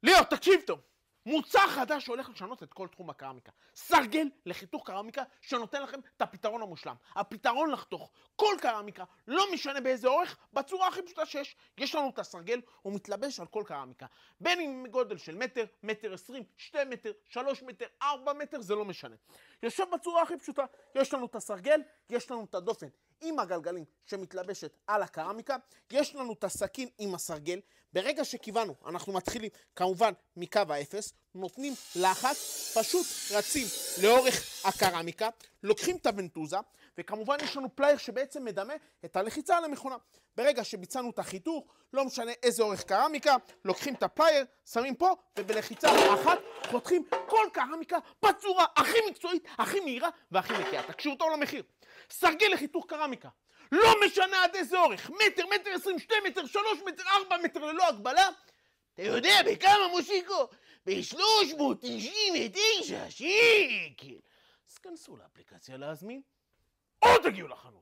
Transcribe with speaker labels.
Speaker 1: ליאור, תקשיב טוב. מוצר חדש שהולך לשנות את כל תחום הקרמיקה. סרגל לחיתוך קרמיקה שנותן לכם את הפתרון המושלם. הפתרון לחתוך כל קרמיקה, לא משנה באיזה אורך, בצורה הכי פשוטה שיש. יש לנו את הסרגל, הוא מתלבש על כל קרמיקה. בין אם גודל של מטר, מטר 20, 2 מטר, 3 מטר, 4 מטר, זה לא משנה. יושב בצורה הכי פשוטה. יש לנו את הסרגל, יש לנו את הדופן עם הגלגלים שמתלבשת על הקרמיקה, יש לנו את הסכין עם הסרגל. ברגע שכיוונו, אנחנו מתחילים כמובן מקו האפס, נותנים לחץ, פשוט רצים לאורך הקרמיקה, לוקחים את הוונטוזה, וכמובן יש לנו פלייר שבעצם מדמה את הלחיצה על המכונה. ברגע שביצענו את החיתוך, לא משנה איזה אורך קרמיקה, לוקחים את הפלייר, שמים פה, ובלחיצה אחת חותכים כל קרמיקה בצורה הכי מקצועית, הכי מהירה והכי נקייה. תקשיבו טוב למחיר. סרגל לחיתוך קרמיקה. לא משנה עד איזה אורך, מטר, מטר 20, 2 מטר, 3 מטר, 4 מטר ללא הגבלה. אתה יודע בכמה מושיקו? ב-399 שקל. אז כנסו לאפליקציה להזמין, או תגיעו לחנות.